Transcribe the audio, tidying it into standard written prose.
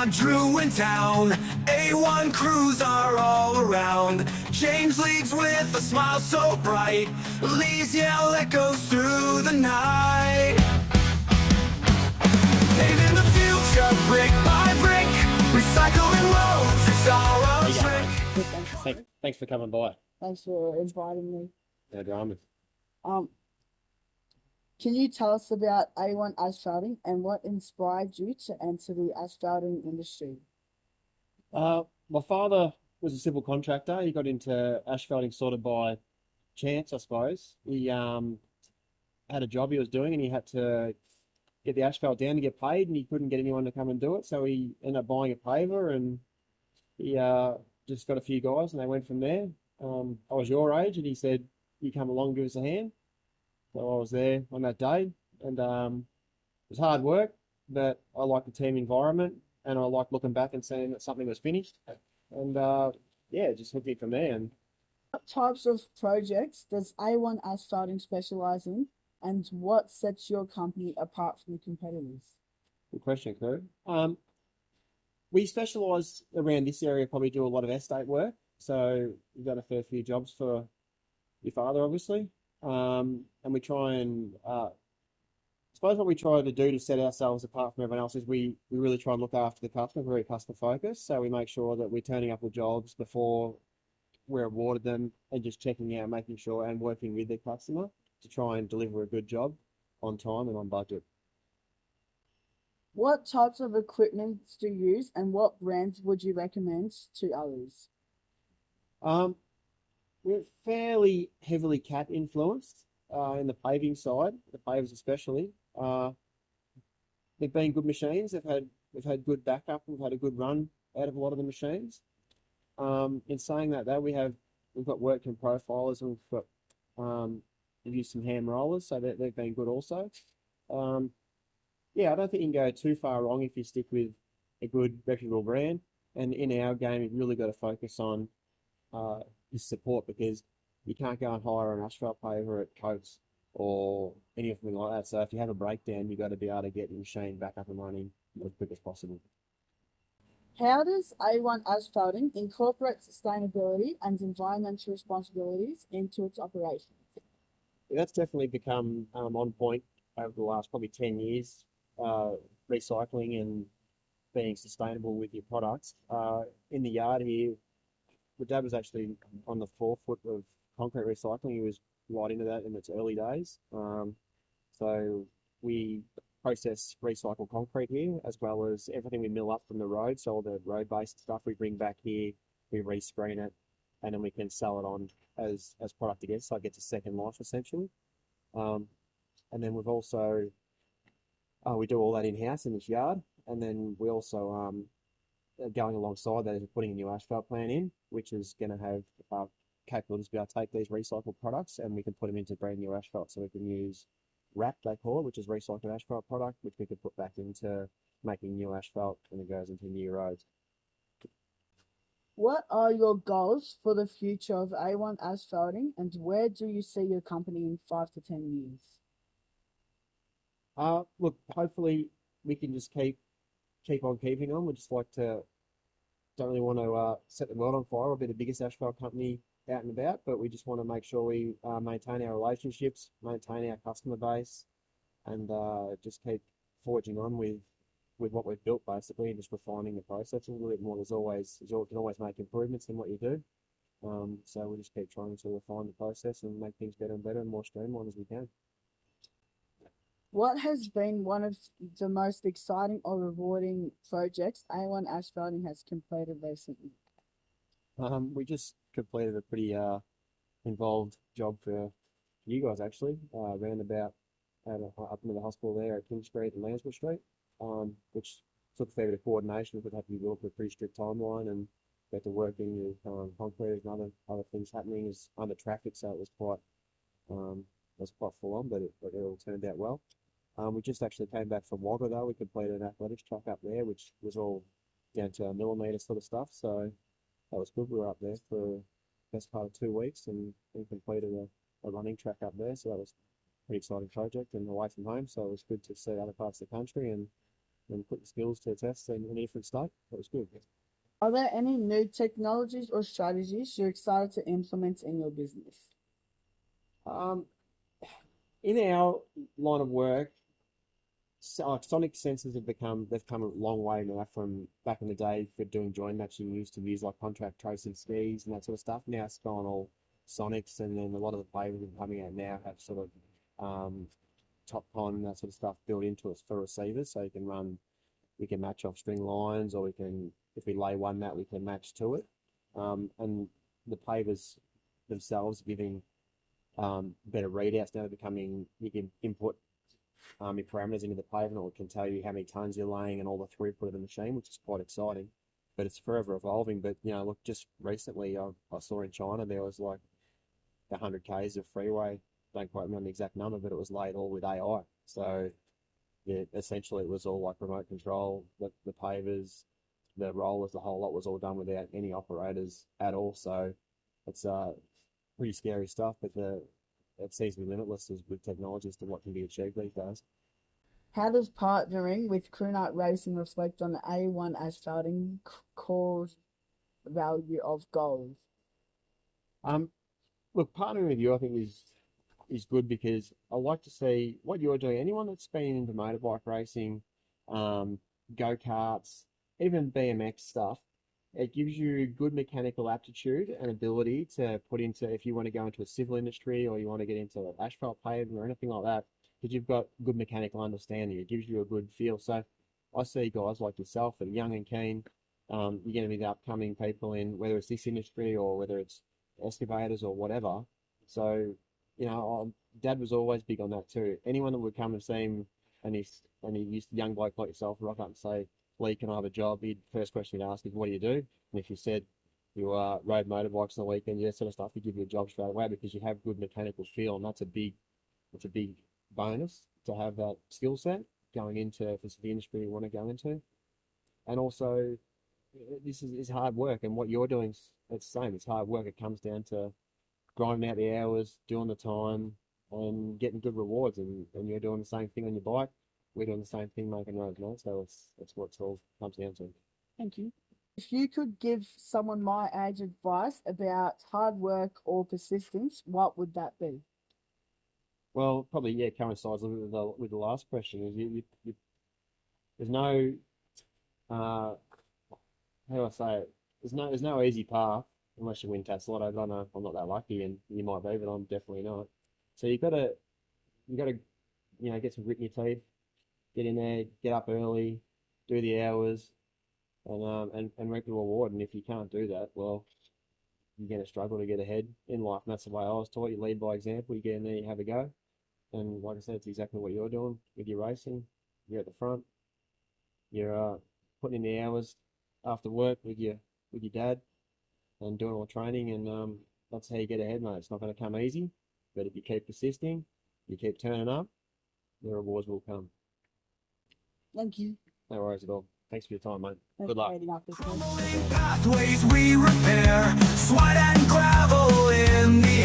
want Drew in town. A1 crews are all around. Change leagues with a smile so bright. Lee's yell echoes through the night. Paving the future brick by brick. Recycling roads is our trick. Thanks for coming by. Thanks for inviting me. No dramas. Can you tell us about A1 Asphalting and what inspired you to enter the asphalting industry? My father was a civil contractor. He got into asphalting sort of by chance, I suppose. He had a job he was doing and he had to get the asphalt down to get paid, and he couldn't get anyone to come and do it. So he ended up buying a paver, and he just got a few guys and they went from there. I was your age and he said, "You come along, give us a hand." So I was there on that day, and it was hard work, but I liked the team environment, and I liked looking back and seeing that something was finished. And yeah, just hooked me from there. And What types of projects does A1 Asphalting specialize in, and what sets your company apart from the competitors? good question, Krue. We specialise around this area, probably do a lot of estate work. So we've done a fair few jobs for your father, obviously. And we try and, I suppose what we try to do to set ourselves apart from everyone else is we really try and look after the customer, very customer focused. So we make sure that we're turning up with jobs before we're awarded them, and just checking out, making sure and working with the customer to try and deliver a good job on time and on budget. What types of equipment do you use, and what brands would you recommend to others? We're fairly heavily cat influenced in the paving side, the pavers especially. They've been good machines. We've had good backup. We've had a good run out of a lot of the machines. In saying that, though, we've got working profilers, and we've used some hand rollers, so they've been good also. Yeah, I don't think you can go too far wrong if you stick with a good reputable brand. And in our game, you've really got to focus on your support, because you can't go and hire an asphalt paver at Coates or anything like that. So if you have a breakdown, you've got to be able to get your machine back up and running as quick as possible. How does A1 Asphalting incorporate sustainability and environmental responsibilities into its operations? Yeah, that's definitely become on point over the last probably 10 years, recycling and being sustainable with your products. In the yard here, my dad was actually on the forefoot of concrete recycling. He was right into that in its early days. So we process recycled concrete here, as well as everything we mill up from the road. So all the road-based stuff we bring back here, we rescreen it, and then we can sell it on as product again. So it gets a second life essentially. And then we've also we do all that in-house in this yard, and then we also going alongside that is we're putting a new asphalt plant in, which is going to have capabilities to be able to take these recycled products and we can put them into brand new asphalt. So we can use RAP, they call it, which is recycled asphalt product, which we could put back into making new asphalt when it goes into new roads. What are your goals for the future of A1 Asphalting, and where do you see your company in 5 to 10 years? Look, hopefully we can just keep on keeping on. We just don't really want to set the world on fire or be the biggest asphalt company out and about, but we just want to make sure we maintain our relationships, maintain our customer base, and just keep forging on with what we've built basically, and just refining the process a little bit more. You can always make improvements in what you do. So we just keep trying to refine the process and make things better and better and more streamlined as we can. What has been one of the most exciting or rewarding projects A1 Asphalting has completed recently? We just completed a pretty involved job for you guys actually, roundabout up into the hospital there at King Street and Lansbury Street, which took a fair bit of coordination. It had to be built with a pretty strict timeline, and we had to work in with concrete and other things happening as under traffic, so it was quite full on, but it all turned out well. We just actually came back from Wagga though. We completed an athletics track up there, which was all down to a millimetre sort of stuff. So that was good. We were up there for the best part of 2 weeks and completed a running track up there. So that was a pretty exciting project and away from home. So it was good to see other parts of the country and and put the skills to the test in a different state. That was good. Are there any new technologies or strategies you're excited to implement in your business? Um, in our line of work, sonic sensors they've come a long way now from back in the day for doing joint matching. We used to use like contract tracing skis and that sort of stuff. Now it's gone all sonics, and then a lot of the players that are coming out now have sort of top con and that sort of stuff built into it for receivers, so we can match off string lines, or we can, if we lay one mat, we can match to it. And the pavers themselves are giving better readouts now. Becoming, you can input your parameters into the paver, and it can tell you how many tons you're laying and all the throughput of the machine, which is quite exciting. But it's forever evolving. But look, just recently I saw in China there was like 100 k's of freeway. Don't quite remember the exact number, but it was laid all with AI. So yeah, essentially it was all like remote control. The pavers, the rollers, the whole lot was all done without any operators at all. So it's pretty scary stuff, but it seems to be limitless with technology as to what can be achieved these days. How does partnering with Krue Racing reflect on the A1 asphalting core value of goals? Look, partnering with you, I think is good, because I like to see what you're doing. Anyone that's been into motorbike racing, go-karts, even BMX stuff, it gives you good mechanical aptitude and ability to put into, if you want to go into a civil industry or you want to get into asphalt paving or anything like that, because you've got good mechanical understanding. It gives you a good feel. So I see guys like yourself that are young and keen. You're going to be the upcoming people in, whether it's this industry or whether it's excavators or whatever. So, Dad was always big on that too. Anyone that would come and see him, and he used to, young bloke like yourself, rock up and say, "Lee, can I have a job?" First question he'd ask is, "What do you do?" And if you said you rode motorbikes on the weekend, that sort of stuff, he'd give you a job straight away, because you have good mechanical feel, and that's a big bonus to have that skill set going into, if it's the industry you want to go into. And also, this is hard work, and what you're doing, it's the same. It's hard work. It comes down to grinding out the hours, doing the time, and getting good rewards. And you're doing the same thing on your bike. We're doing the same thing making roads, man. So that's what it all comes down to. Thank you. If you could give someone my age advice about hard work or persistence, what would that be? Well, probably, yeah, coincides a little with the last question. Is there's no how do I say it? There's no easy path unless you win Tassel. I don't know. I'm not that lucky, and you might be, but I'm definitely not. So you gotta get some grit in your teeth, get in there, get up early, do the hours, and reap the reward. And if you can't do that, well, you're gonna struggle to get ahead in life. And that's the way I was taught. You lead by example. You get in there, you have a go. And like I said, it's exactly what you're doing with your racing. You're at the front. You're putting in the hours after work with your dad and doing all the training, and that's how you get ahead, mate. It's not going to come easy, but if you keep persisting, you keep turning up, the rewards will come. Thank you. No worries at all. Thanks for your time, mate. Thanks Good for luck. waiting up this Crumbling pathways we repair, sweat and gravel in the